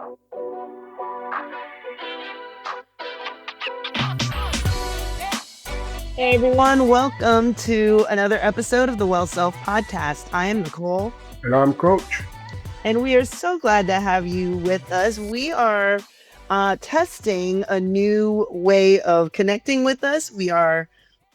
Hey everyone, welcome to another episode of the Well Self Podcast. I am Nicole. And I'm Coach. And we are so glad to have you with us. We are testing a new way of connecting with us. We are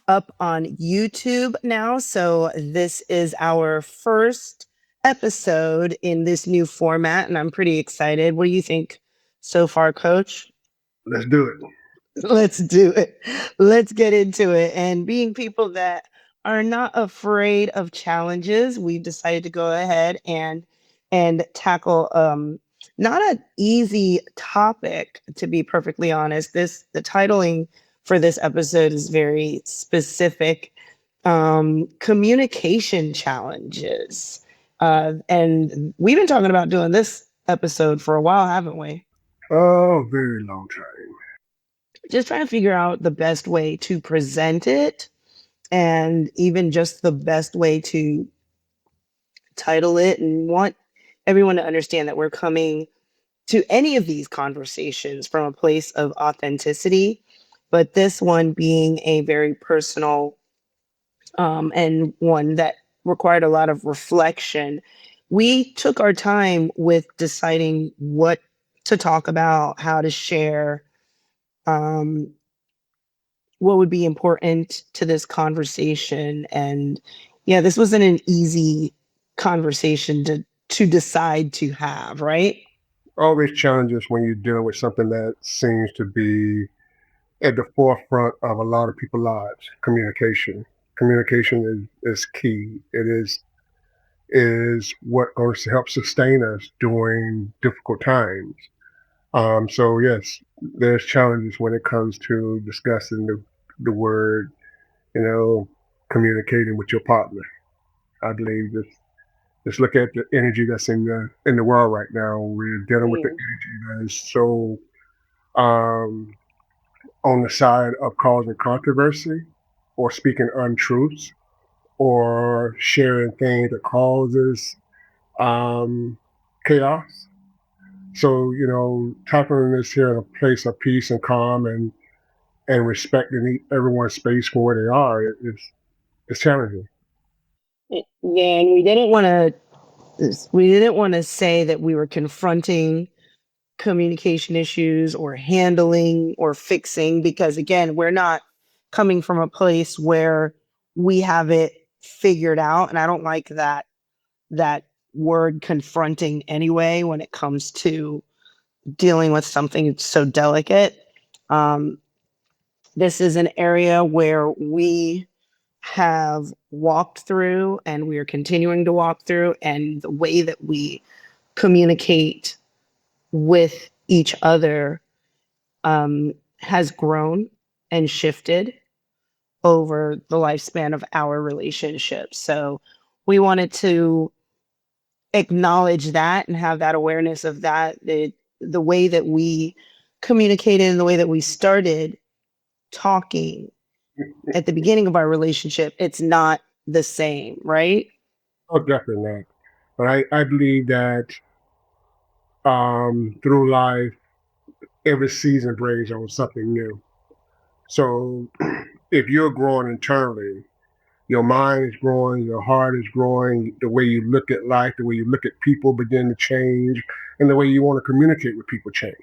up on YouTube now. So this is our first episode in this new format, and I'm pretty excited. What do you think so far, Coach? Let's do it. Let's do it. Let's get into it. And being people that are not afraid of challenges, we've decided to go ahead and tackle not an easy topic, to be perfectly honest. The titling for this episode is very specific. Communication challenges. And we've been talking about doing this episode for a while, haven't we? Oh, very long time. Just trying to figure out the best way to present it and even just the best way to title it, and want everyone to understand that we're coming to any of these conversations from a place of authenticity, but this one being a very personal and one that required a lot of reflection. We took our time with deciding what to talk about, how to share, um, what would be important to this conversation. And yeah, this wasn't an easy conversation to decide to have, right? Always challenges when you're dealing with something that seems to be at the forefront of a lot of people's lives. Communication. Communication is key. It is what going to help sustain us during difficult times. So yes, there's challenges when it comes to discussing the word, you know, communicating with your partner. I believe this. Just look at the energy that's in the world right now. We're dealing with the Mm. energy that is so um, on the side of causing controversy, or speaking untruths, or sharing things that causes um, chaos. So tackling this here in a place of peace and calm, and respecting everyone's space for where they are is challenging. Yeah, and we didn't want to say that we were confronting communication issues or handling or fixing, because again, we're not coming from a place where we have it figured out. And I don't like that word confronting anyway when it comes to dealing with something so delicate. Um, this is an area where we have walked through and we are continuing to walk through, and the way that we communicate with each other has grown and shifted over the lifespan of our relationship. So we wanted to acknowledge that and have that awareness of that, the way that we communicated and the way that we started talking at the beginning of our relationship, it's not the same, right? Oh, definitely not. But I believe that through life, every season brings on something new. So if you're growing internally, your mind is growing, your heart is growing, the way you look at life, the way you look at people begin to change, and the way you want to communicate with people change.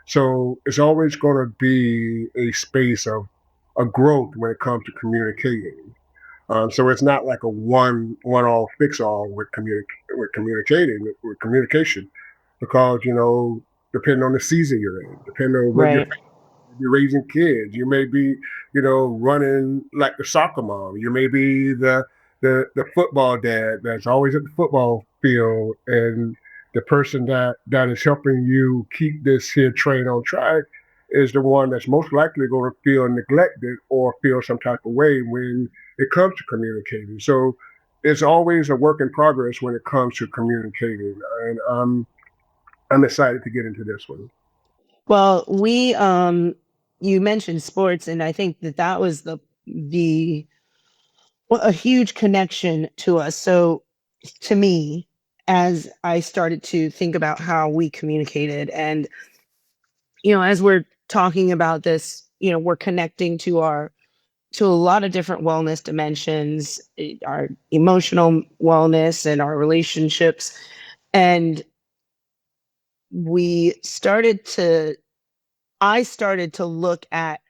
So it's always going to be a space of a growth when it comes to communicating. So it's not like a one all fix all with communication, because depending on the season you're in, depending on what Right. you're raising kids. You may be, running like the soccer mom. You may be the football dad that's always at the football field, and the person that is helping you keep this here train on track is the one that's most likely going to feel neglected or feel some type of way when it comes to communicating. So it's always a work in progress when it comes to communicating, and I'm excited to get into this one. Well, we you mentioned sports, and I think that was the well, a huge connection to us. So to me, as I started to think about how we communicated. And, you know, as we're talking about this, you know, we're connecting to a lot of different wellness dimensions, our emotional wellness and our relationships. And we started to, I started to look at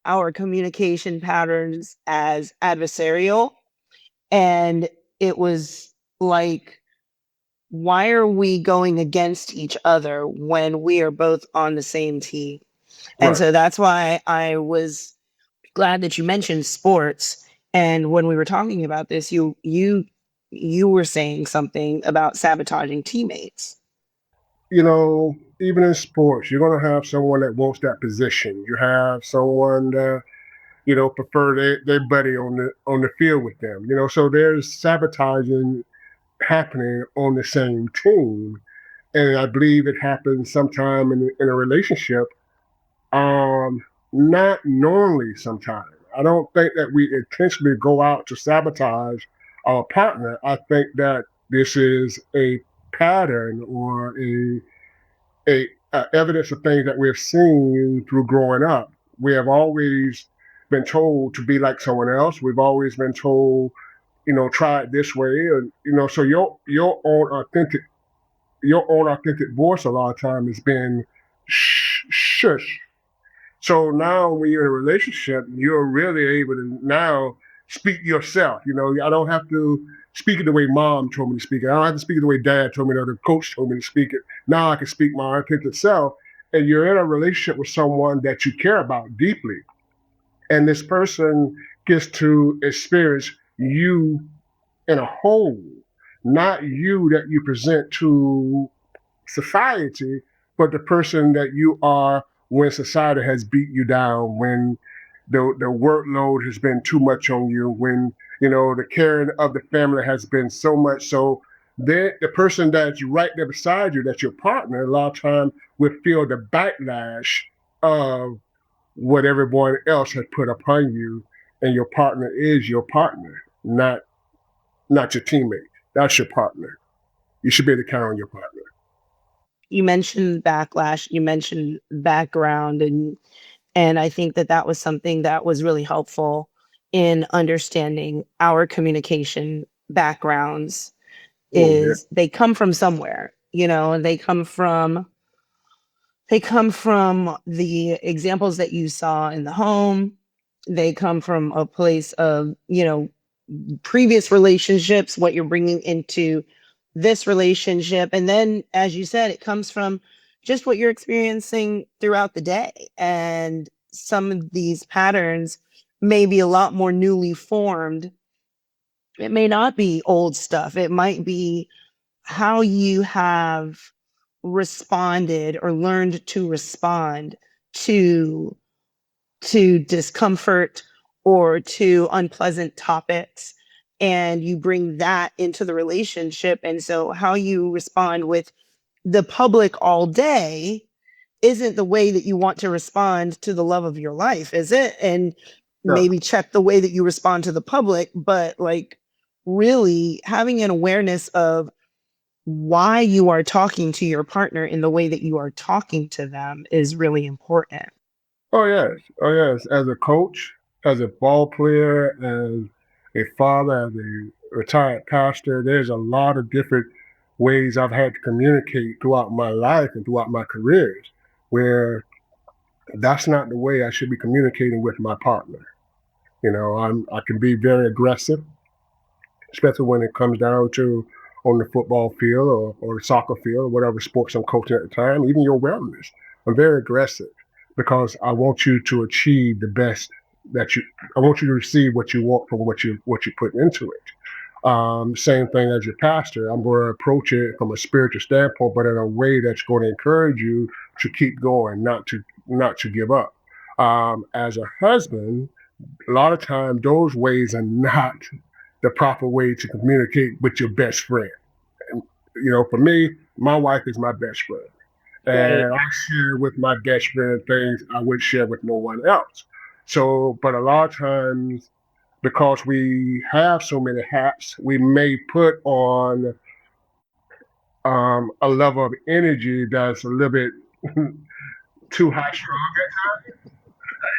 our communication patterns as adversarial. And it was like, why are we going against each other when we are both on the same team? And Right. so that's why I was glad that you mentioned sports. And when we were talking about this, you were saying something about sabotaging teammates. You know, even in sports, you're going to have someone that wants that position. You have someone that, prefer their buddy on the field with them. So there's sabotaging happening on the same team. And I believe it happens sometime in a relationship, um, not knowingly sometimes. I don't think that we intentionally go out to sabotage our partner. I think that this is a pattern or a evidence of things that we've seen through growing up. We have always been told to be like someone else. We've always been told, try it this way, and so your own authentic voice a lot of time has been shush. So now when you're in a relationship, you're really able to now speak yourself. I don't have to speak it the way mom told me to speak it. I don't have to speak it the way dad told me or the coach told me to speak it. Now I can speak my authentic self. And you're in a relationship with someone that you care about deeply. And this person gets to experience you in a whole, not you that you present to society, but the person that you are when society has beat you down, when the workload has been too much on you, when the caring of the family has been so much. So the person that's right there beside you, that's your partner, a lot of time will feel the backlash of what everyone else has put upon you, and your partner is your partner, not your teammate. That's your partner. You should be able to count on your partner. You mentioned backlash, you mentioned background, and I think that that was something that was really helpful in understanding our communication backgrounds. Oh yeah. Is they come from somewhere, you know, and they come from the examples that you saw in the home. They come from a place of, you know, previous relationships, what you're bringing into this relationship. And then, as you said, it comes from just what you're experiencing throughout the day. And some of these patterns may be a lot more newly formed. It may not be old stuff, it might be how you have responded or learned to respond to discomfort or to unpleasant topics, and you bring that into the relationship. And so how you respond with the public all day isn't the way that you want to respond to the love of your life, is it? And Yeah. maybe check the way that you respond to the public, but like really having an awareness of why you are talking to your partner in the way that you are talking to them is really important. Oh yes, oh yes. As a coach, as a ball player, as a father, as a retired pastor, there's a lot of different ways I've had to communicate throughout my life and throughout my careers, where that's not the way I should be communicating with my partner. I can be very aggressive, especially when it comes down to on the football field or the soccer field or whatever sports I'm coaching at the time, even your wellness. I'm very aggressive because I want you to achieve the best that you I want you to receive what you want from what you put into it. Same thing as your pastor. I'm going to approach it from a spiritual standpoint, but in a way that's going to encourage you to keep going, not to give up. As a husband, a lot of times those ways are not the proper way to communicate with your best friend. And, for me, my wife is my best friend. Right. And I share with my best friend things I would share with no one else. So, but a lot of times, because we have so many hats, we may put on a level of energy that's a little bit too high strung,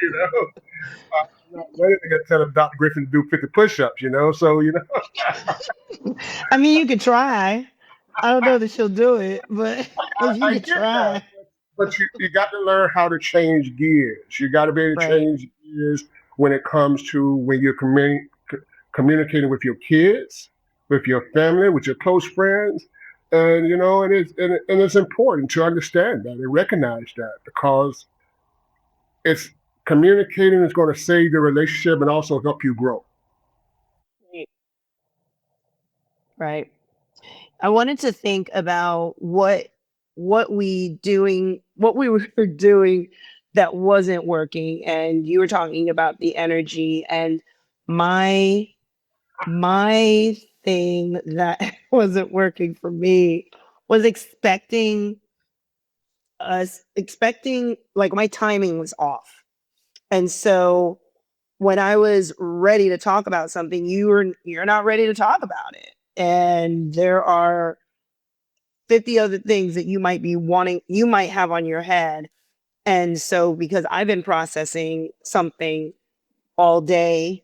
you know. I'm not ready to get tell Dr. Griffin to do 50 push-ups, So I mean, you could try. I don't know that she'll do it, but you I could get that, try. but you got to learn how to change gears. You got to be able to Right. change gears when it comes to when you're communicating with your kids, with your family, with your close friends, and it's important to understand that and recognize that because it's communicating is going to save the relationship and also help you grow. Right. Right. I wanted to think about what we were doing that wasn't working, and you were talking about the energy, and my my thing that wasn't working for me was expecting like my timing was off. And so when I was ready to talk about something, you're not ready to talk about it. And there are 50 other things that you might have on your head. And so because I've been processing something all day,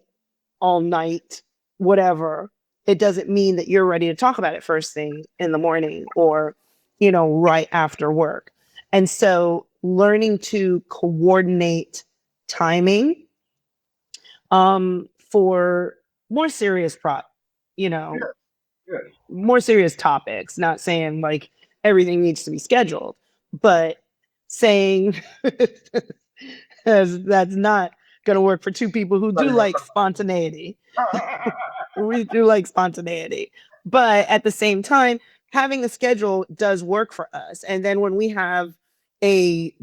all night, whatever, it doesn't mean that you're ready to talk about it first thing in the morning or, right after work. And so learning to coordinate timing for more serious you know, Yes, yes. more serious topics, not saying like everything needs to be scheduled, but saying that's not going to work for two people who do like spontaneity. We do like spontaneity. But at the same time, having a schedule does work for us. And then when we have a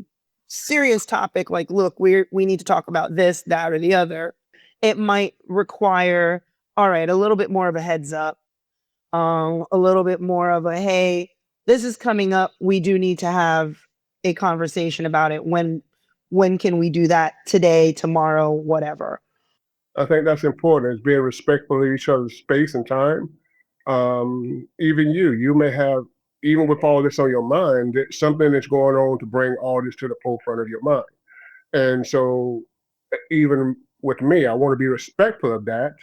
serious topic like, look, we need to talk about this, that, or the other, it might require, all right, a little bit more of a heads up, a little bit more of a hey, this is coming up. We do need to have a conversation about it. When can we do that? Today, tomorrow, whatever. I think that's important, is being respectful of each other's space and time. Even you may have, even with all this on your mind, there's something that's going on to bring all this to the forefront of your mind. And so, even with me, I want to be respectful of that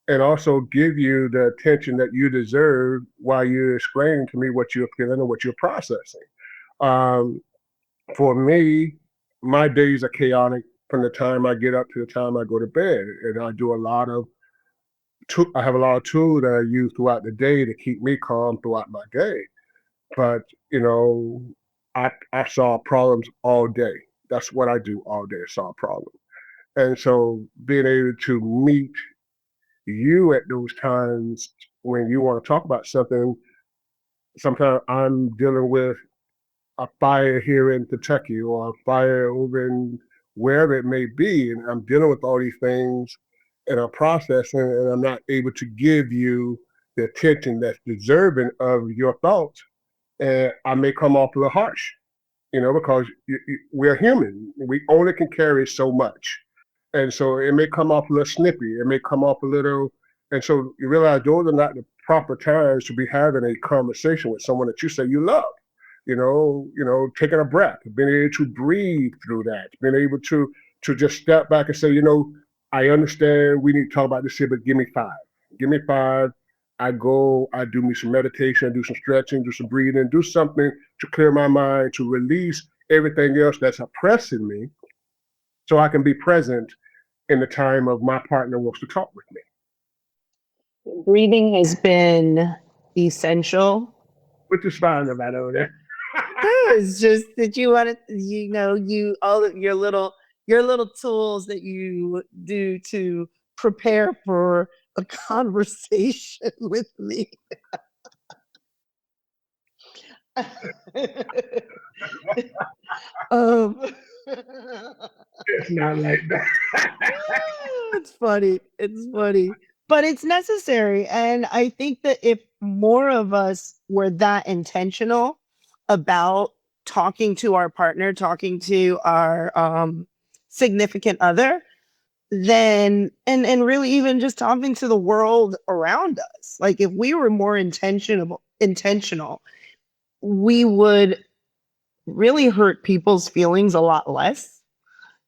and also give you the attention that you deserve while you're explaining to me what you're feeling and what you're processing. Um, for me, my days are chaotic from the time I get up to the time I go to bed, and I do a lot of I have a lot of tools that I use throughout the day to keep me calm throughout my day. But you know, I solve problems all day. That's what I do all day, solve problems. And so being able to meet you at those times when you want to talk about something, sometimes I'm dealing with a fire here in Kentucky or a fire over in wherever it may be, and I'm dealing with all these things and I'm processing, and I'm not able to give you the attention that's deserving of your thoughts, and I may come off a little harsh, because we're human. We only can carry so much, and so it may come off a little snippy. It may come off a little, and so you realize those are not the proper times to be having a conversation with someone that you say you love. Taking a breath, being able to breathe through that, being able to just step back and say, I understand we need to talk about this here, but give me 5. Give me 5. I go, I do me some meditation, do some stretching, do some breathing, do something to clear my mind, to release everything else that's oppressing me so I can be present in the time of my partner wants to talk with me. Breathing has been essential. Which is fine about over there. It's just that you want to, you all of your little tools that you do to prepare for a conversation with me. um, It's not like that. it's funny. It's funny. But it's necessary. And I think that if more of us were that intentional about talking to our partner, talking to our significant other, then and really even just talking to the world around us. Like if we were more intentional we would really hurt people's feelings a lot less.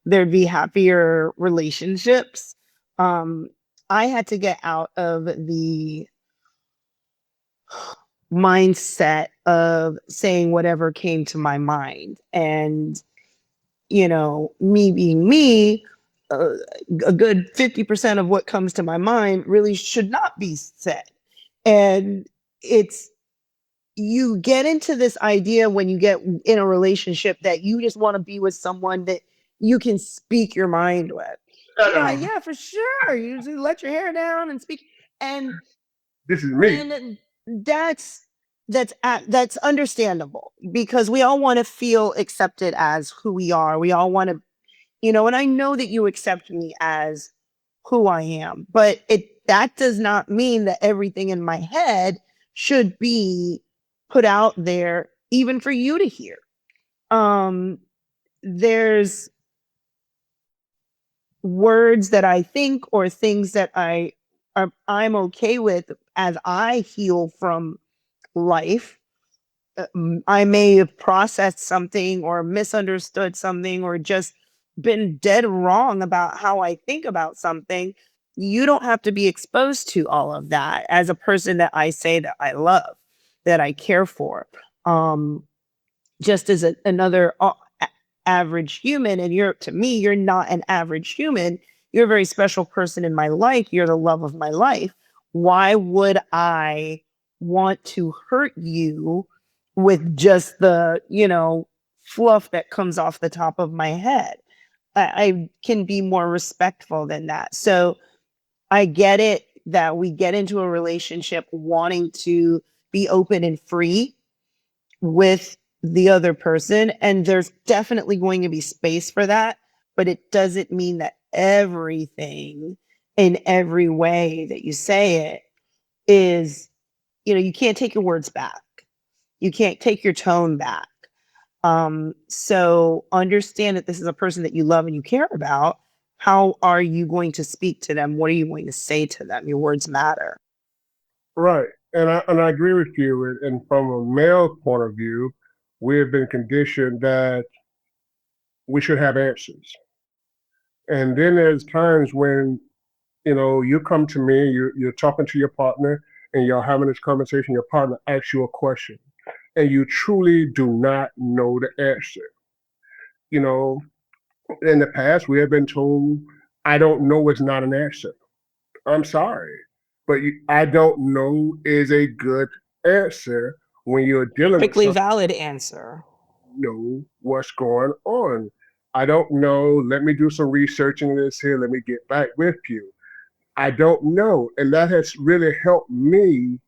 There'd be happier relationships. Um, I had to get out of the mindset of saying whatever came to my mind. And, me being me, uh, a good 50% of what comes to my mind really should not be said. And it's, you get into this idea when you get in a relationship that you just want to be with someone that you can speak your mind with. Yeah, Uh, yeah, for sure. You just let your hair down and speak. And this is me. and that's understandable because we all want to feel accepted as who we are. We all want to, and I know that you accept me as who I am, but that does not mean that everything in my head should be put out there even for you to hear. Um there's words that I think or things that I'm okay with as I heal from life. I may have processed something or misunderstood something or just been dead wrong about how I think about something. You don't have to be exposed to all of that as a person that I say that I love, that I care for. Um, just as another average human, and to me, you're not an average human. You're a very special person in my life. You're the love of my life. Why would I want to hurt you with just the fluff that comes off the top of my head? I can be more respectful than that. So I get it that we get into a relationship wanting to be open and free with the other person. And there's definitely going to be space for that. But it doesn't mean that everything in every way that you say it is, you can't take your words back. You can't take your tone back. So understand that this is a person that you love and you care about. How are you going to speak to them? What are you going to say to them? Your words matter. Right. And I agree with you. And from a male point of view, we have been conditioned that we should have answers. And then there's times when, you come to me, you're talking to your partner, and you're having this conversation, your partner asks you a question, and you truly do not know the answer. You know, in the past, we have been told, I don't know is not an answer. I'm sorry, but I don't know is a good answer when you're dealing with Perfectly something. valid answer. Know what's going on. I don't know. Let me do some researching this here. Let me get back with you. I don't know. And that has really helped me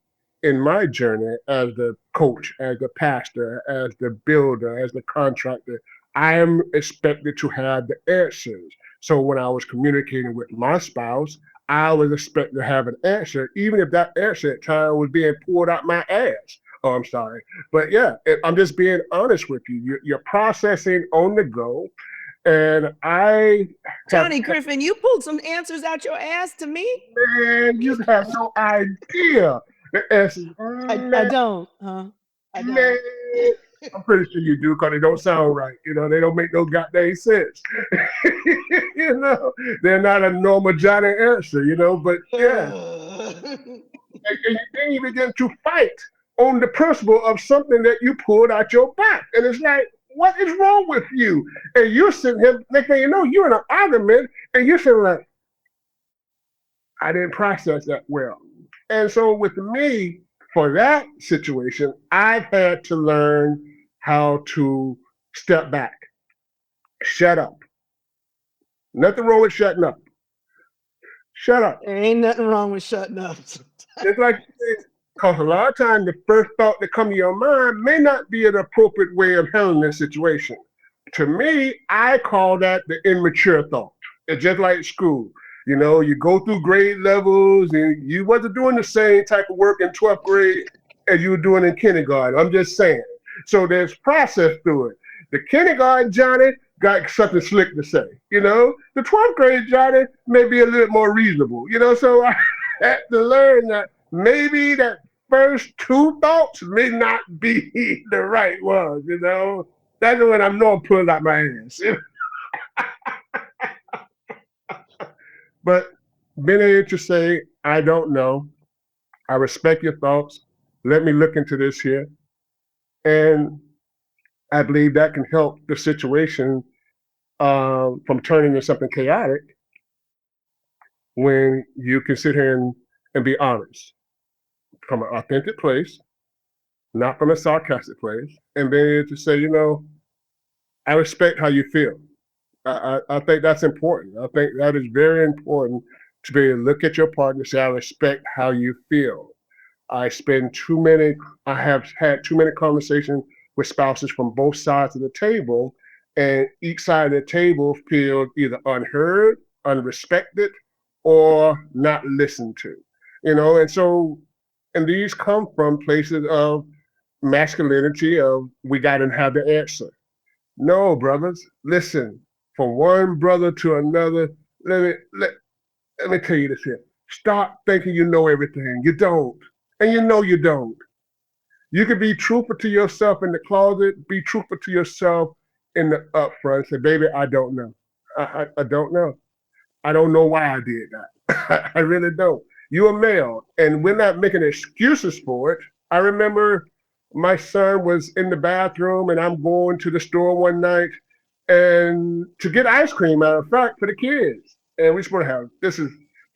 in my journey as the coach, as the pastor, as the builder, as the contractor. I am expected to have the answers. So when I was communicating with my spouse, I was expected to have an answer, even if that answer at time was being pulled out my ass. Oh, I'm sorry. But yeah, I'm just being honest with you. You're processing on the go. And I have, Johnny Griffin, you pulled some answers out your ass to me. man, you have no idea. It's, I man, don't, huh? I man, don't. I'm pretty sure you do because they don't sound right. They don't make no goddamn sense. They're not a normal Johnny answer, but yeah. And you then you begin to fight on the principle of something that you pulled out your back. And it's like, what is wrong with you? And you're sitting here, next thing you know, you're in an argument and you're sitting like, I didn't process that well. And so with me, for that situation, I've had to learn how to step back, shut up. Nothing wrong with shutting up. Shut up. There ain't nothing wrong with shutting up. It's like, because a lot of times the first thought that comes to your mind may not be an appropriate way of handling the situation. To me, I call that the immature thought. It's just like school. You go through grade levels and you wasn't doing the same type of work in 12th grade as you were doing in kindergarten. I'm just saying. So there's process through it. The kindergarten Johnny got something slick to say. The 12th grade Johnny may be a little more reasonable. So I had to learn that maybe that first two thoughts may not be the right ones, you know. That's when I know I'm pulling out my ass. But being able to say, I don't know, I respect your thoughts, let me look into this here. And I believe that can help the situation from turning into something chaotic when you can sit here and be honest from an authentic place, not from a sarcastic place, and being able to say, you know, I respect how you feel. I think that's important. I think that is very important to be able to look at your partner and say, I respect how you feel. I spend too many, I have had too many conversations with spouses from both sides of the table, and each side of the table feels either unheard, unrespected, or not listened to. You know, and so, and these come from places of masculinity of we got to have the answer. No, brothers, listen. From one brother to another, let me let, let me tell you this here. Stop thinking you know everything. You don't. And you know you don't. You can be truthful to yourself in the closet, be truthful to yourself in the upfront. Say, baby, I don't know. I don't know. I don't know why I did that. I really don't. You're a male, and we're not making excuses for it. I remember my son was in the bathroom, and I'm going to the store one night and to get ice cream, matter of fact, for the kids. And we're supposed to have this is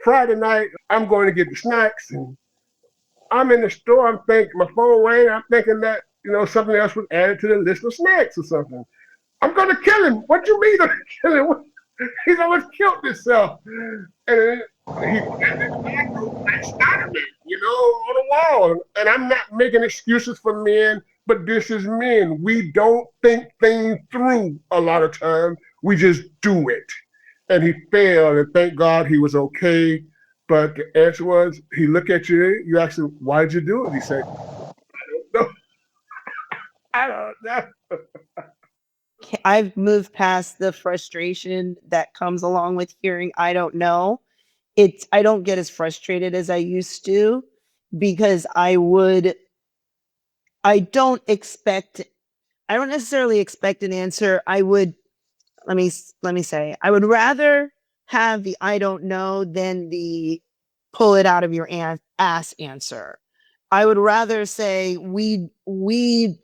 Friday night. I'm going to get the snacks, and I'm in the store. I'm thinking my phone rang. I'm thinking that something else was added to the list of snacks or something. I'm gonna kill him. What you mean I'm gonna kill him? He's almost killed himself. And he standing in the bathroom like Spider-Man, on the wall. And I'm not making excuses for men, but this is men. We don't think things through a lot of times. We just do it. And he failed, and thank God he was okay. But the answer was, he looked at you, you asked him, why did you do it? He said, no, I don't know. I've moved past the frustration that comes along with hearing I don't know. I don't get as frustrated as I used to because I don't expect I don't necessarily expect an answer. Let me say, I would rather have the I don't know than the pull it out of your ass answer. I would rather say we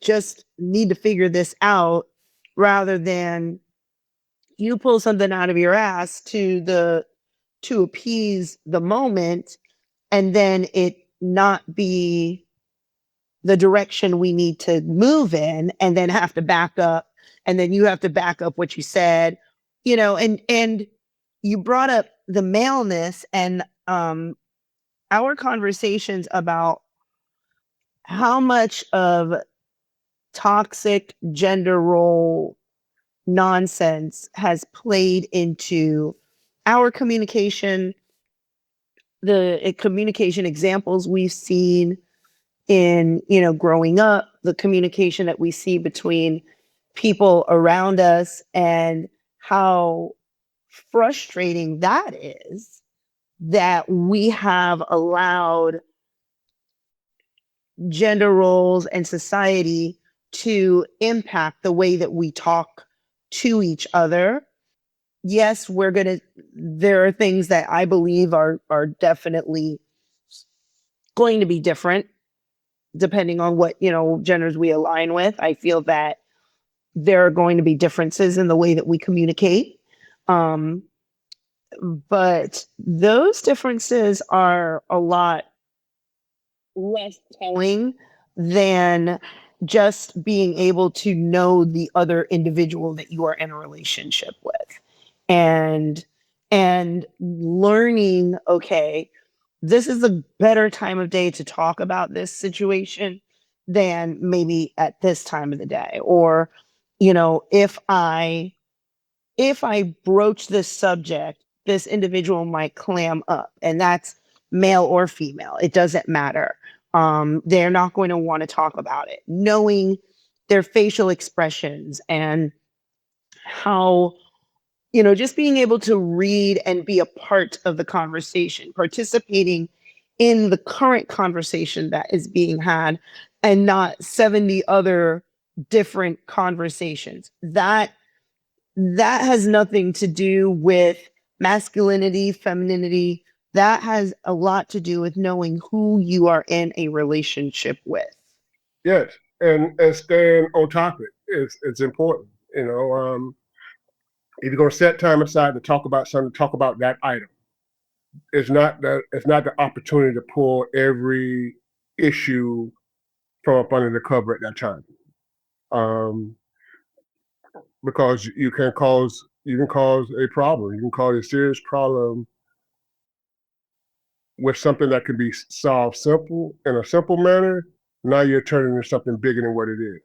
just need to figure this out rather than you pull something out of your ass to appease the moment and then it not be the direction we need to move in and then have to back up and then you have to back up what you said, and you brought up the maleness and our conversations about how much of toxic gender role nonsense has played into our communication, the communication examples we've seen in, growing up, the communication that we see between people around us, and how frustrating that is that we have allowed gender roles and society to impact the way that we talk to each other. Yes, there are things that I believe are definitely going to be different depending on what, genders we align with. I feel that there are going to be differences in the way that we communicate. Um, but those differences are a lot less telling than just being able to know the other individual that you are in a relationship with and learning, okay, this is a better time of day to talk about this situation than maybe at this time of the day. Or, if I broach this subject, this individual might clam up, and that's male or female. It doesn't matter. They're not going to want to talk about it. Knowing their facial expressions and how, just being able to read and be a part of the conversation, participating in the current conversation that is being had and not 70 other different conversations. That has nothing to do with masculinity, femininity. That has a lot to do with knowing who you are in a relationship with. Yes, and staying on topic is important. If you're going to set time aside to talk about something, talk about that item. It's not the opportunity to pull every issue from up under the cover at that time, um, because you can cause a problem. You can cause a serious problem with something that can be solved simple in a simple manner. Now you're turning into something bigger than what it is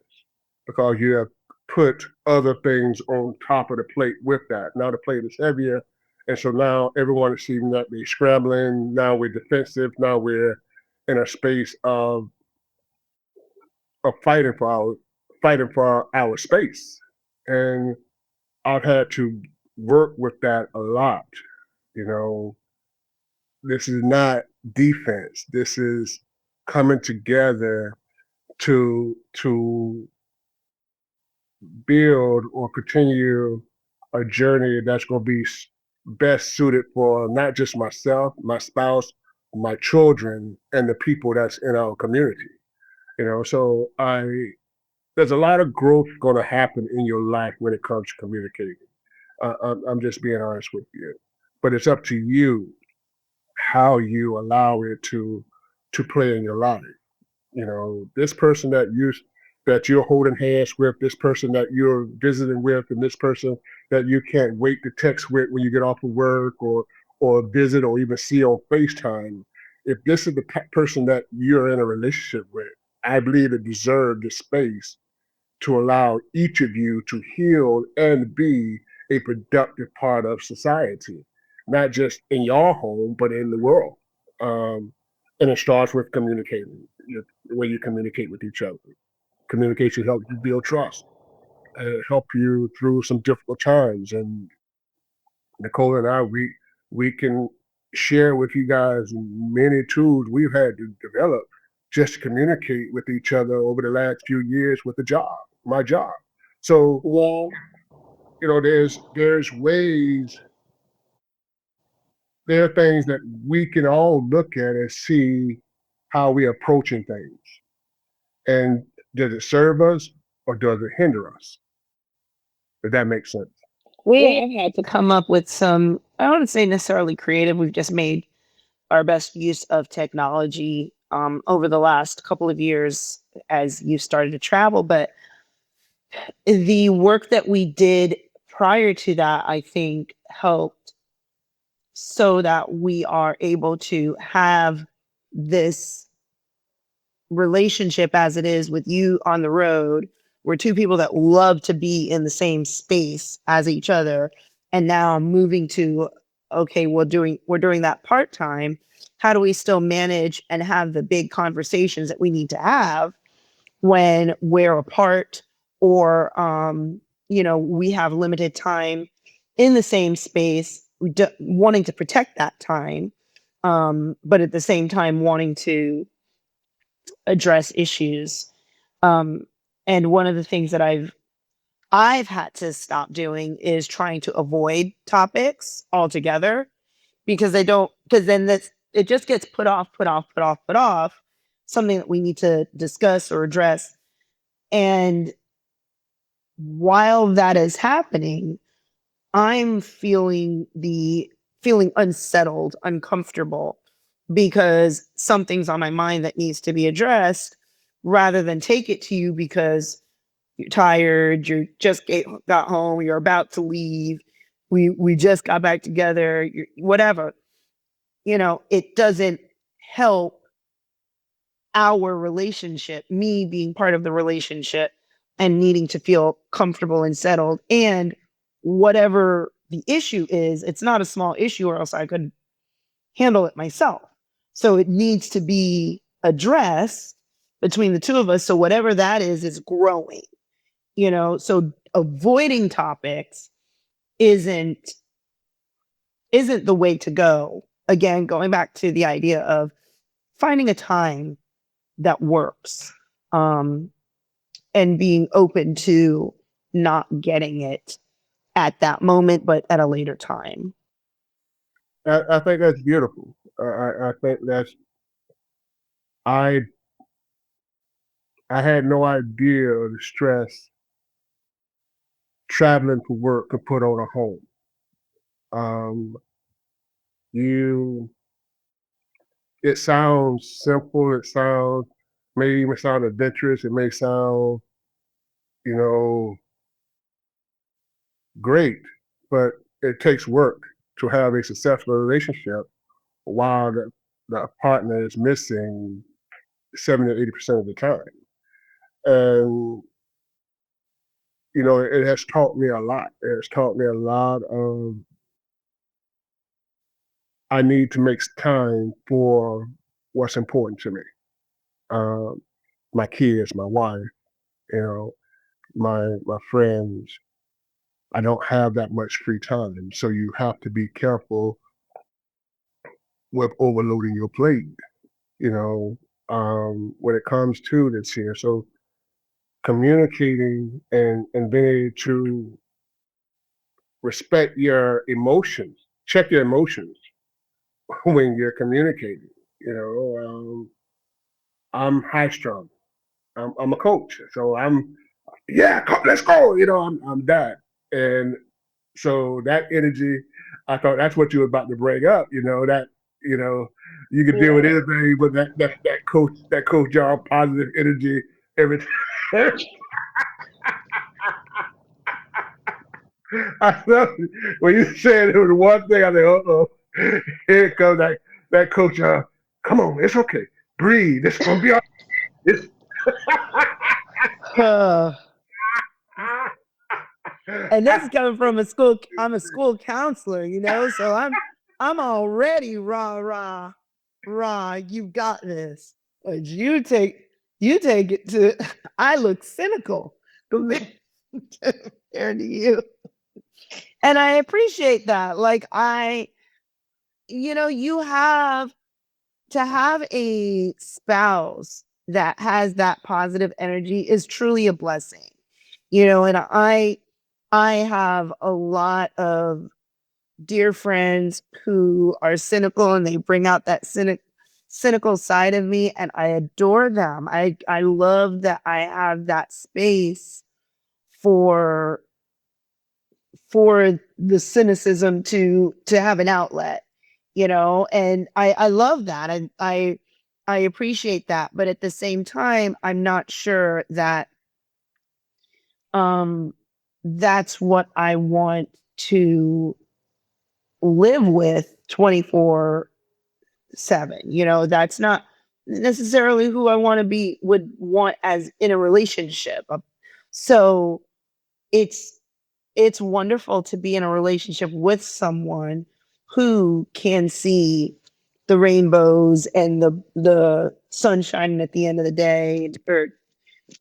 because you have put other things on top of the plate with that. Now the plate is heavier, and so now everyone is seeing that they're scrambling. Now we're defensive. Now we're in a space of fighting for our space, and I've had to work with that a lot. You know, this is not defense. This is coming together to build or continue a journey that's going to be best suited for not just myself, my spouse, my children, and the people that's in our community. So there's a lot of growth going to happen in your life when it comes to communicating. I'm just being honest with you, but it's up to you how you allow it to play in your life. This person that you're holding hands with, this person that you're visiting with, and this person that you can't wait to text with when you get off of work or visit or even see on FaceTime. If this is the person that you're in a relationship with, I believe it deserves the space to allow each of you to heal and be a productive part of society, not just in your home, but in the world. Um, and it starts with communicating, the way you communicate with each other. Communication helps you build trust, help you through some difficult times. And Nicole and we can share with you guys many tools we've had to develop just to communicate with each other over the last few years with my job. So Yeah. there's ways, there are things that we can all look at and see how we're approaching things, and does it serve us or does it hinder us? Does that make sense? We have had to come up with some, I wouldn't say necessarily creative, we've just made our best use of technology over the last couple of years as you started to travel. But the work that we did prior to that, I think, helped so that we are able to have this relationship as it is with you on the road. We're two people that love to be in the same space as each other. And now I'm moving to, okay, we're doing that part-time. How do we still manage and have the big conversations that we need to have when we're apart, or we have limited time in the same space, wanting to protect that time, but at the same time wanting to address issues. Um, and one of the things that I've had to stop doing is trying to avoid topics altogether, because they don't because then this it just gets put off, put off, put off, put off, something that we need to discuss or address. And while that is happening, I'm feeling unsettled, uncomfortable, because something's on my mind that needs to be addressed, rather than take it to you because you're tired, you just got home, you're about to leave, we just got back together, whatever. It doesn't help our relationship, me being part of the relationship and needing to feel comfortable and settled. And whatever the issue is, it's not a small issue, or else I could handle it myself. So it needs to be addressed between the two of us. So whatever that is growing, so avoiding topics isn't the way to go. Again, going back to the idea of finding a time that works, um, and being open to not getting it at that moment, but at a later time. I think that's beautiful. I think that's I I had no idea of the stress traveling for work could put on a home. Um, you, it sounds simple. It sounds may even sound adventurous. It may sound, you know, great, but it takes work to have a successful relationship while the partner is missing 70 or 80% of the time. And it has taught me a lot. It has taught me a lot of I need to make time for what's important to me. Um, my kids, my wife, you know, my friends. I don't have that much free time, so you have to be careful with overloading your plate. When it comes to this here. So communicating and being able to respect your emotions, check your emotions when you're communicating. You know, I'm high strung. I'm a coach, so let's go. I'm that, and so that energy, I thought that's what you were about to bring up. You know you could deal with Yeah. anything, but that coach job positive energy every time. I love it. When you said it was one thing, I said, oh, here comes that coach. Come on, it's okay. Breathe. It's gonna be all right. It's Uh, and this is coming from a school. I'm a school counselor, so I'm already rah rah rah. You got this. But you take it to. I look cynical compared to you, and I appreciate that. Like you have to have a spouse that has that positive energy is truly a blessing. And I have a lot of dear friends who are cynical, and they bring out that cynical side of me, and I adore them. I love that I have that space for the cynicism to have an outlet, and I love that. I appreciate that, but at the same time, I'm not sure that um that's what I want to live with 24/7. That's not necessarily who I want to be would want as in a relationship. So it's it's wonderful to be in a relationship with someone who can see the rainbows and the sunshine at the end of the day, or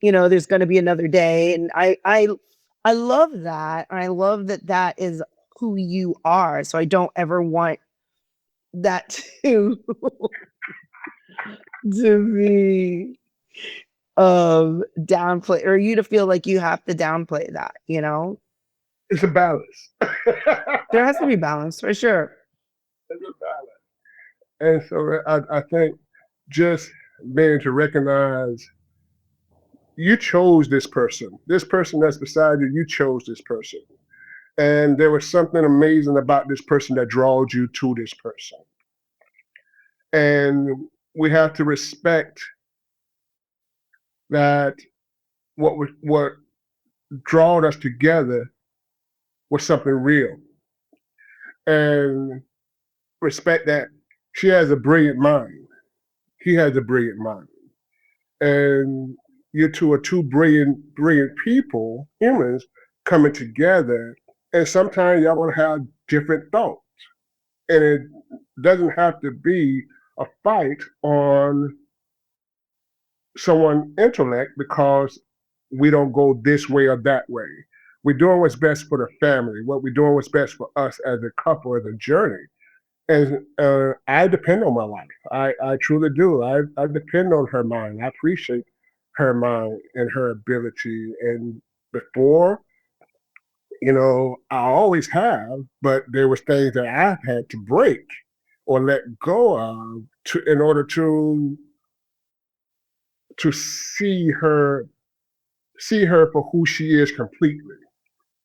there's going to be another day, and I love that. And I love that that is who you are, so I don't ever want that to to be downplay, or you to feel like you have to downplay that. it's a balance. There has to be balance for sure. It's a balance. And so I think just being to recognize you chose this person. This person that's beside you, you chose this person. And there was something amazing about this person that draws you to this person. And we have to respect that what drawed us together was something real. And respect that she has a brilliant mind. He has a brilliant mind. And you two are two brilliant people, humans, coming together. And sometimes y'all want to have different thoughts. And it doesn't have to be a fight on someone's intellect because we don't go this way or that way. We're doing what's best for the family. What we're doing what's best for us as a couple, as a journey. And I depend on my wife. I truly do. I depend on her mind. I appreciate her mind and her ability. And before, I always have, but there was things that I had to break or let go of in order to see her for who she is completely.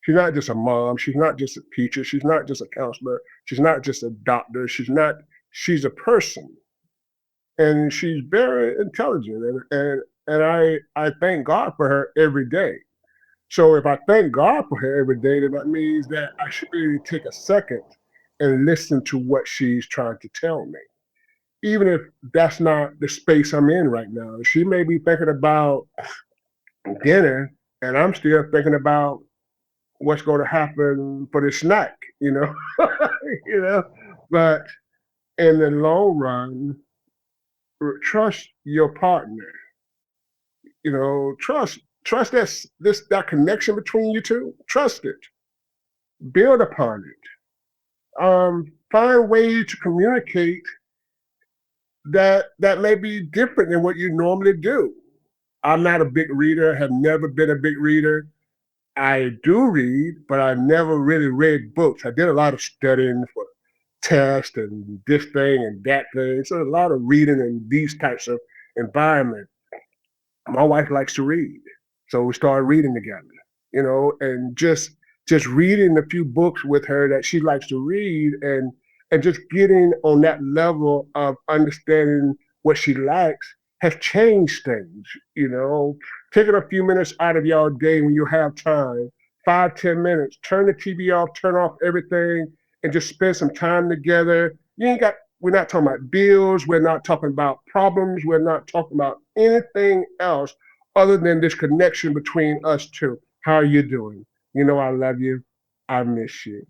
She's not just a mom. She's not just a teacher. She's not just a counselor. She's not just a doctor. She's a person, and she's very intelligent. And I thank God for her every day. So if I thank God for her every day, then that means that I should really take a second and listen to what she's trying to tell me, even if that's not the space I'm in right now. She may be thinking about dinner, and I'm still thinking about what's going to happen for the snack, you know. But in the long run, trust your partner. Trust that connection between you two. Trust it. Build upon it. Find ways to communicate that may be different than what you normally do. I'm not a big reader. Have never been a big reader. I do read, but I never really read books. I did a lot of studying for tests and this thing and that thing. So a lot of reading in these types of environments. My wife likes to read, so we started reading together. And just reading a few books with her that she likes to read, and just getting on that level of understanding what she likes has changed things. Taking a few minutes out of your day when you have time, 5-10 minutes, turn the TV off, turn off everything, and just spend some time together. We're not talking about bills. We're not talking about problems. We're not talking about anything else other than this connection between us two. How are you doing? I love you. I miss you.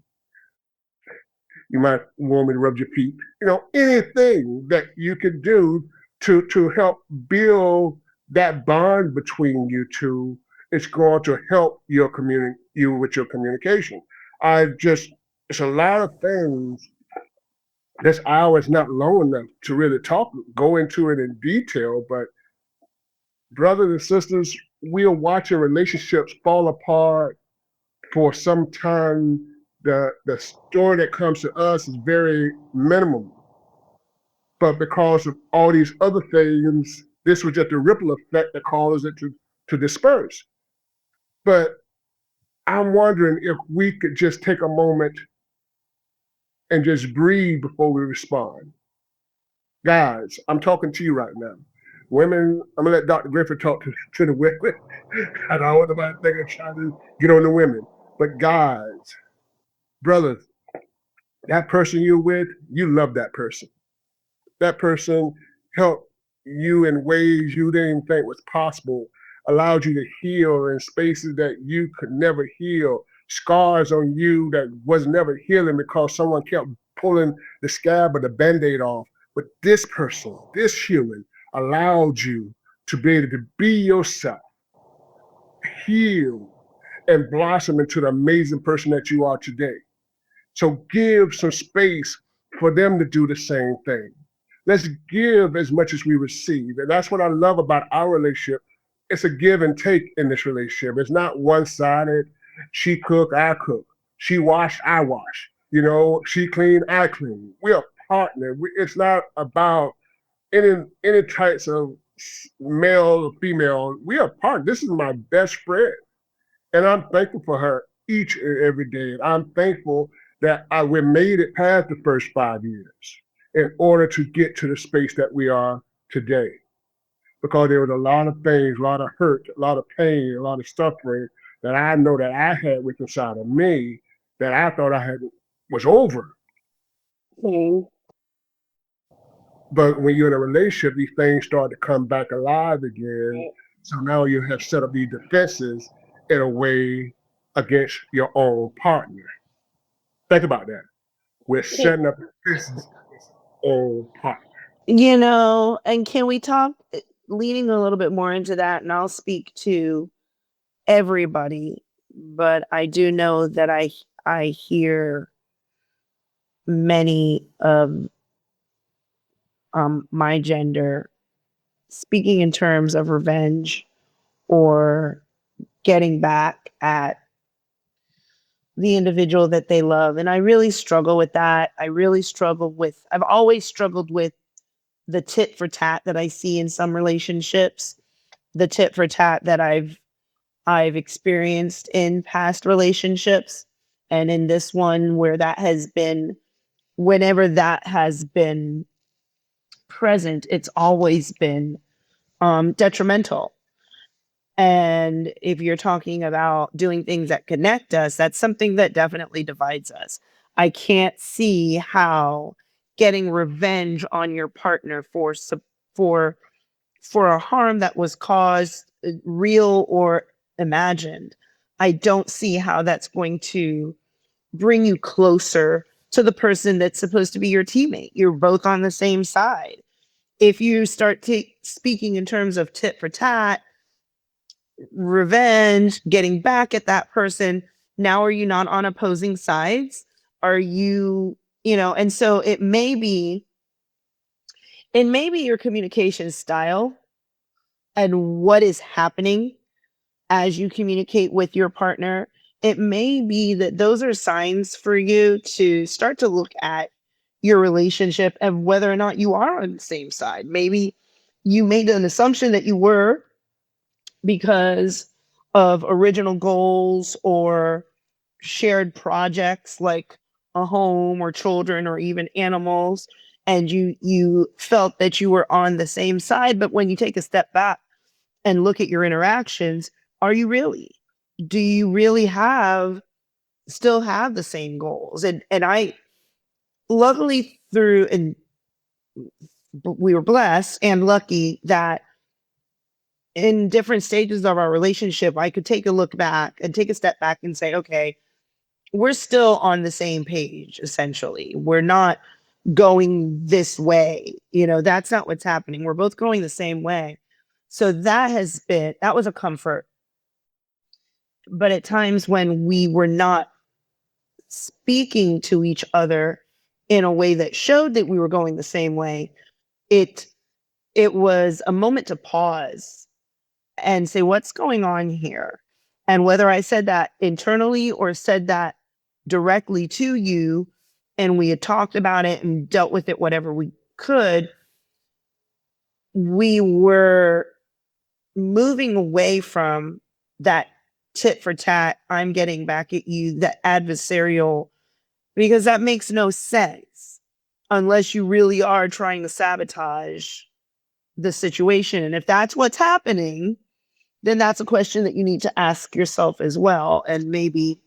You might want me to rub your feet. Anything that you can do to help build that bond between you two is going to help you with your communication. It's a lot of things. This hour is not long enough to really go into it in detail, but brothers and sisters, we are watching relationships fall apart for some time. The story that comes to us is very minimal, but because of all these other things, this was just a ripple effect that causes it to disperse. But I'm wondering if we could just take a moment and just breathe before we respond. Guys, I'm talking to you right now. Women, I'm gonna let Dr. Griffith talk to the women. I don't want nobody thinking trying to get on the women. But guys, brothers, that person you're with, you love that person. That person helped you in ways you didn't even think was possible, allowed you to heal in spaces that you could never heal, scars on you that was never healing because someone kept pulling the scab or the band-aid off. But this person, this human, allowed you to be able to be yourself, heal, and blossom into the amazing person that you are today. So give some space for them to do the same thing. Let's give as much as we receive. And that's what I love about our relationship. It's a give and take in this relationship. It's not one sided. She cook, I cook. She wash, I wash. She clean, I clean. We're a partner. It's not about any types of male or female. We are partner. This is my best friend. And I'm thankful for her each and every day. And I'm thankful that we made it past the first 5 years in order to get to the space that we are today. Because there was a lot of things, a lot of hurt, a lot of pain, a lot of suffering that I know that I had with inside of me that I thought I had was over. Mm. But when you're in a relationship, these things start to come back alive again. So now you have set up these defenses in a way against your own partner. Think about that. We're setting up defenses against our own partner. And can we talk leaning a little bit more into that? And I'll speak to everybody, but I do know that I hear many of my gender speaking in terms of revenge or getting back at the individual that they love. And I really struggle with that. I've always struggled with the tit for tat that I see in some relationships, the tit for tat that I've experienced in past relationships. And in this one, whenever that has been present, it's always been detrimental. And if you're talking about doing things that connect us, that's something that definitely divides us. I can't see how getting revenge on your partner for for a harm that was caused, real or imagined. I don't see how that's going to bring you closer to the person that's supposed to be your teammate. You're both on the same side. If you start speaking in terms of tit for tat, revenge, getting back at that person, now are you not on opposing sides? Are you, and so it may be your communication style and what is happening as you communicate with your partner. It may be that those are signs for you to start to look at your relationship and whether or not you are on the same side. Maybe you made an assumption that you were because of original goals or shared projects like a home or children or even animals, and you felt that you were on the same side. But when you take a step back and look at your interactions, are you really? Do you really have still have the same goals? And I luckily through and we were blessed and lucky that in different stages of our relationship, I could take a look back and take a step back and say, okay, we're still on the same page, essentially. We're not going this way. That's not what's happening. We're both going the same way. So that was a comfort. But at times when we were not speaking to each other in a way that showed that we were going the same way, it it was a moment to pause and say, what's going on here? And whether I said that internally or said that directly to you, and we had talked about it and dealt with it, whatever we could, we were moving away from that tit for tat, I'm getting back at you, that adversarial, because that makes no sense unless you really are trying to sabotage the situation. And if that's what's happening, then that's a question that you need to ask yourself as well, and maybe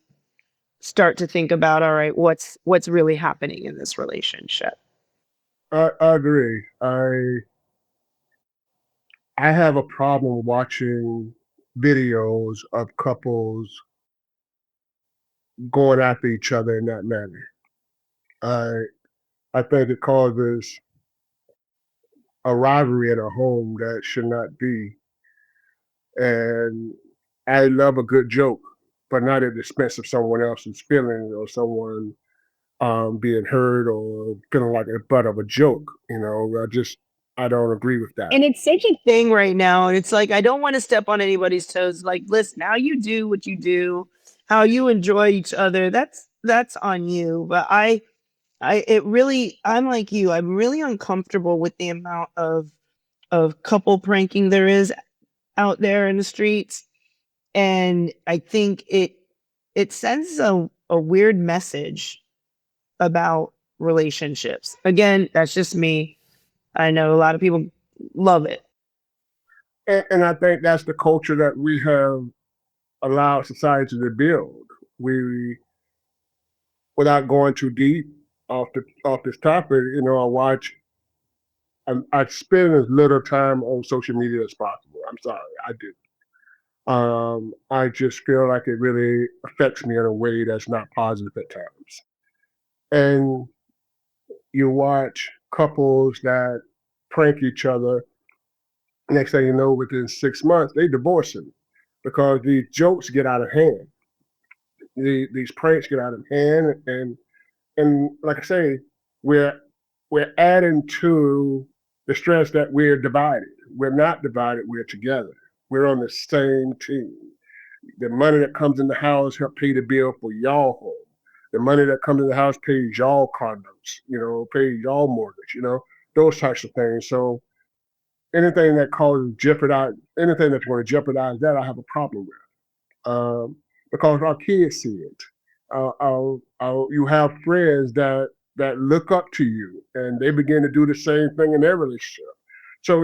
start to think about, all right, what's really happening in this relationship. I agree. I have a problem watching videos of couples going after each other in that manner. I I think it causes a rivalry in a home that should not be. And I love a good joke, but not at the expense of someone else's feelings or someone being hurt or feeling like a butt of a joke. I don't agree with that. And it's such a thing right now. And it's like, I don't want to step on anybody's toes. Like, listen, how you do what you do, how you enjoy each other, that's on you. But I'm like you, I'm really uncomfortable with the amount of couple pranking there is out there in the streets. And I think it sends a weird message about relationships. Again, that's just me. I know a lot of people love it. And I think that's the culture that we have allowed society to build. We, without going too deep off this topic, I spend as little time on social media as possible. I'm sorry, I do. I just feel like it really affects me in a way that's not positive at times. And you watch couples that prank each other. Next thing you know, within 6 months, they divorcing because these jokes get out of hand. These pranks get out of hand, and like I say, we're we're adding to the stress that we're divided. We're not divided. We're together. We're on the same team. The money that comes in the house help pay the bill for y'all home. The money that comes in the house pays y'all car notes, pays y'all mortgage, those types of things. So anything that causes jeopardize, anything that's going to jeopardize that, I have a problem with. Because our kids see it. You have friends that look up to you, and they begin to do the same thing in their relationship. So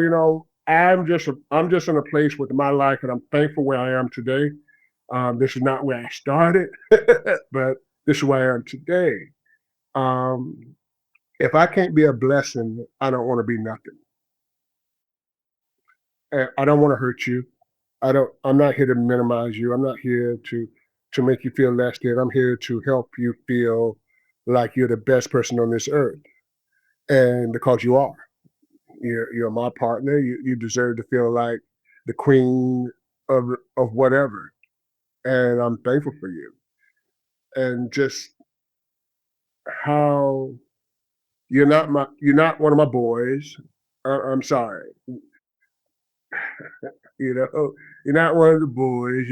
I'm just in a place with my life, and I'm thankful where I am today. This is not where I started, but this is where I am today. Um, if I can't be a blessing, I don't want to be nothing. And I don't want to hurt you. I'm not here to minimize you. I'm not here to make you feel less than. I'm here to help you feel like you're the best person on this earth. And because you are. You're my partner. You deserve to feel like the queen of whatever. And I'm thankful for you. And just how you're not one of my boys. I'm sorry. You know, you're not one of the boys.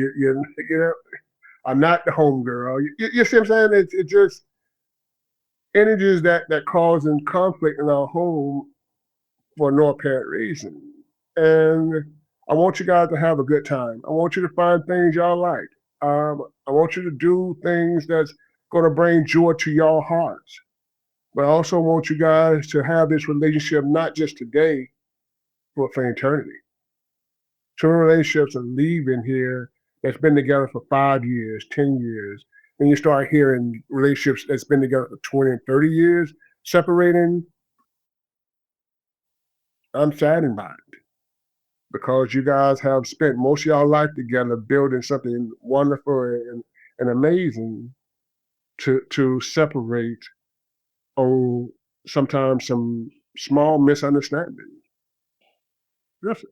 I'm not the homegirl. You see what I'm saying? It's just energies that causing conflict in our home for no apparent reason. And I want you guys to have a good time. I want you to find things y'all like. I want you to do things that's going to bring joy to your hearts. But I also want you guys to have this relationship not just today, but for eternity. Some relationships are leaving here that's been together for 5 years, 10 years. And you start hearing relationships that's been together for 20 and 30 years separating. I'm saddened by it because you guys have spent most of your life together building something wonderful and amazing to separate on sometimes some small misunderstanding.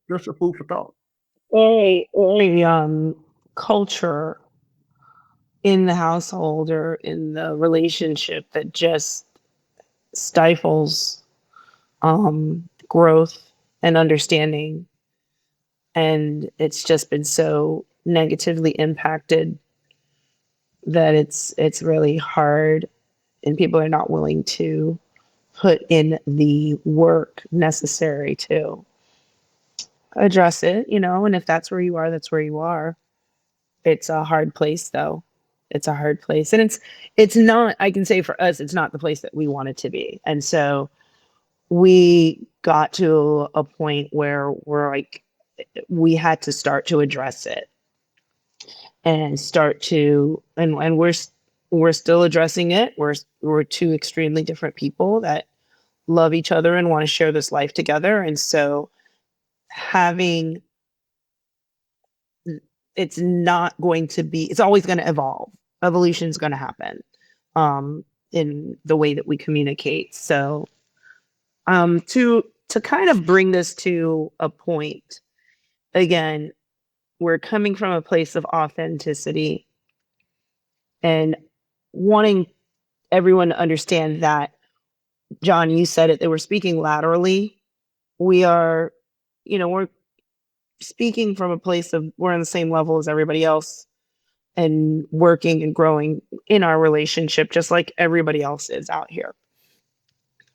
Just a food for thought. A culture in the household or in the relationship that just stifles growth and understanding, and it's just been so negatively impacted that it's really hard, and people are not willing to put in the work necessary to address it, and if that's where you are, that's where you are. It's a hard place though. It's a hard place. And it's not, I can say for us, it's not the place that we want it to be. And so we got to a point where we're like, we had to start to address it and start to, and we're still addressing it. We're two extremely different people that love each other and want to share this life together. And so having, it's not going to be, it's always going to evolve. Evolution is going to happen um, in the way that we communicate. So to kind of bring this to a point, again, we're coming from a place of authenticity and wanting everyone to understand that, John, you said it, that we're speaking laterally. We are, we're speaking from a place of we're on the same level as everybody else and working and growing in our relationship just like everybody else is out here.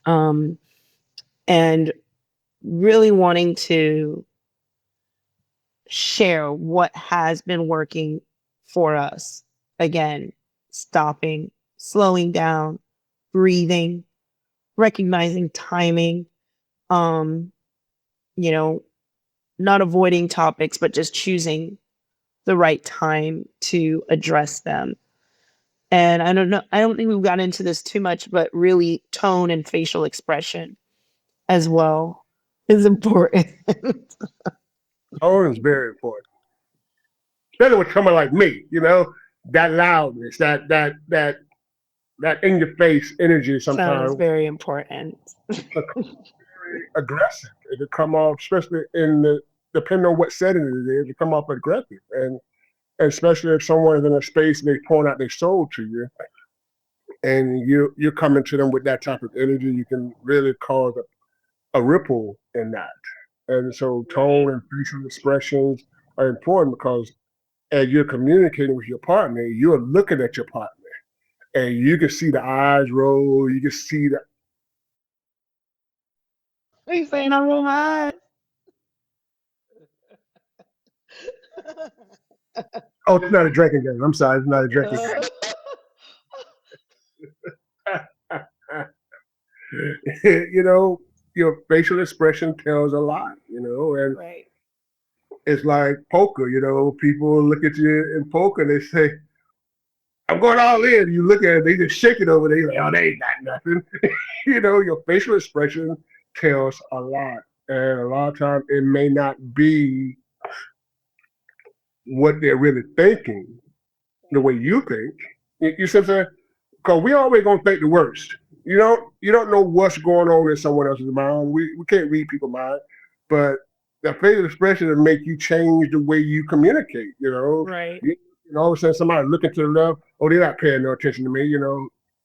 Um, and really wanting to share what has been working for us. Again, stopping, slowing down, breathing, recognizing timing, um, you know, not avoiding topics, but just choosing the right time to address them. And I don't know, I don't think we've got into this too much, but really tone and facial expression as well is important. Oh, it's very important. Especially with someone like me, that loudness, that in your face energy So it's sometimes very important. very aggressive. It could come off, especially depending on what setting it is, it come off aggressive. And especially if someone is in a space and they point out their soul to you, and you're coming to them with that type of energy, you can really cause a ripple in that. And so tone and facial expressions are important because as you're communicating with your partner, you're looking at your partner and you can see the eyes roll, you can see the What are you saying? I roll my oh, it's not a drinking game. I'm sorry, it's not a drinking eyes. game. You know, your facial expression tells a lot, and Right. it's like poker, people look at you in poker, they say, I'm going all in. You look at it, they just shake it over there, you're like, oh, they ain't got nothing. Your facial expression tells a lot. And a lot of times it may not be what they're really thinking the way you think. You see what I'm saying? Because we always gonna think the worst. You don't know what's going on in someone else's mind. We can't read people's mind, but the facial expression will make you change the way you communicate. Right. All of a sudden somebody looking to the left, oh, they're not paying no attention to me.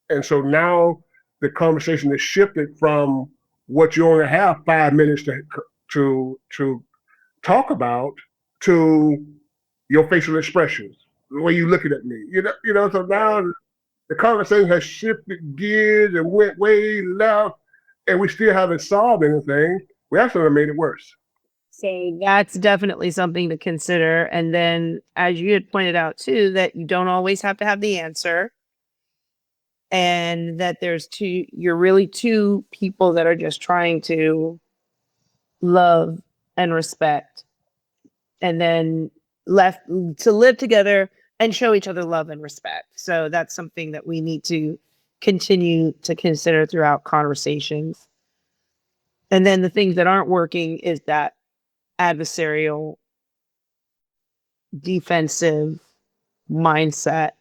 And so now the conversation is shifted from what you only have 5 minutes to talk about to your facial expressions, the way you looking at me. So now the conversation has shifted gears and went way left, and we still haven't solved anything. We actually made it worse. So that's definitely something to consider. And then, as you had pointed out too, that you don't always have to have the answer, and that you're really two people that are just trying to love and respect, and then left to live together and show each other love and respect. So that's something that we need to continue to consider throughout conversations. And then the things that aren't working is that adversarial, defensive mindset,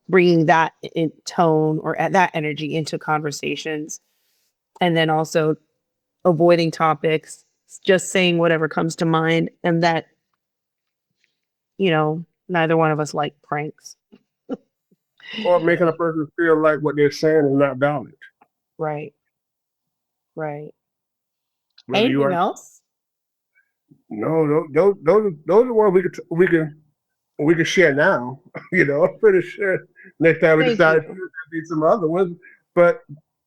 bringing that in tone or that energy into conversations. And then also avoiding topics, just saying whatever comes to mind. And that, neither one of us like pranks. Or making a person feel like what they're saying is not valid. Right. Right. Whether you Anything are else? no, those are the ones we can share now. I'm pretty sure next time we Thank decide you. to be some other ones, but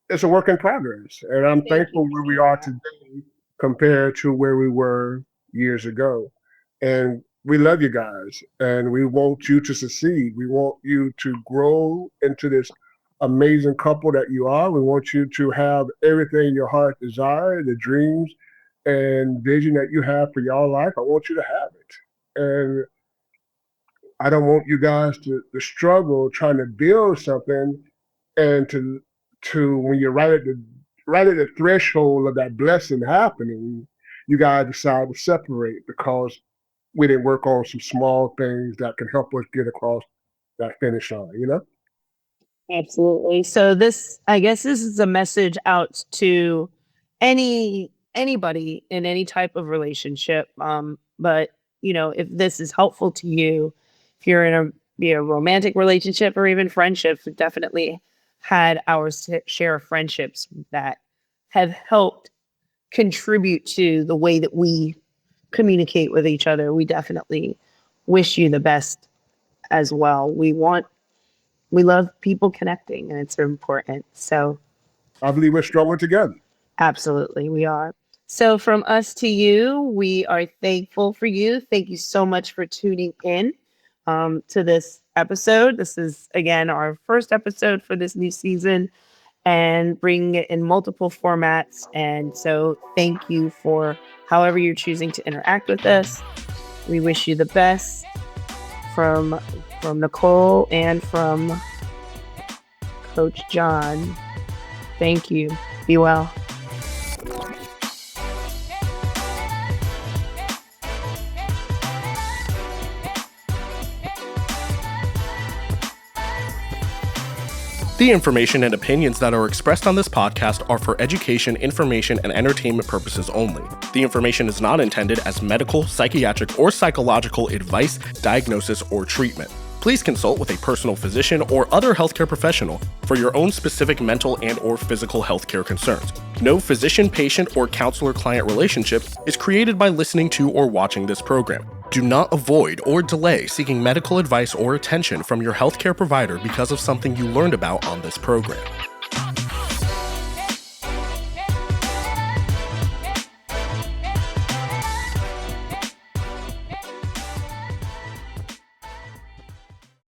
it's a work in progress, and I'm Thank you thankful for where we saying are that. today compared to where we were years ago. And we love you guys, and we want you to succeed. We want you to grow into this amazing couple that you are. We want you to have everything your heart desires, the dreams and vision that you have for your life. I want you to have it. And I don't want you guys to struggle trying to build something and to when you're right at the threshold of that blessing happening, you guys decide to separate because we didn't work on some small things that can help us get across that finish line. Absolutely. So I guess this is a message out to anybody in any type of relationship. But if this is helpful to you, if you're in be a romantic relationship or even friendships, we've definitely had our share of friendships that have helped contribute to the way that we communicate with each other. We definitely wish you the best as well. We love people connecting, and it's important. So I believe we're stronger together. absolutely, we are. So from us to you, we are thankful for you. Thank you so much for tuning in to this episode. This is, again, our first episode for this new season and bringing it in multiple formats. And so thank you for however you're choosing to interact with us. We wish you the best from Nicole and from Coach John. Thank you. Be well. The information and opinions that are expressed on this podcast are for education, information, and entertainment purposes only. The information is not intended as medical, psychiatric, or psychological advice, diagnosis, or treatment. Please consult with a personal physician or other healthcare professional for your own specific mental and/or physical healthcare concerns. No physician-patient or counselor-client relationship is created by listening to or watching this program. Do not avoid or delay seeking medical advice or attention from your healthcare provider because of something you learned about on this program.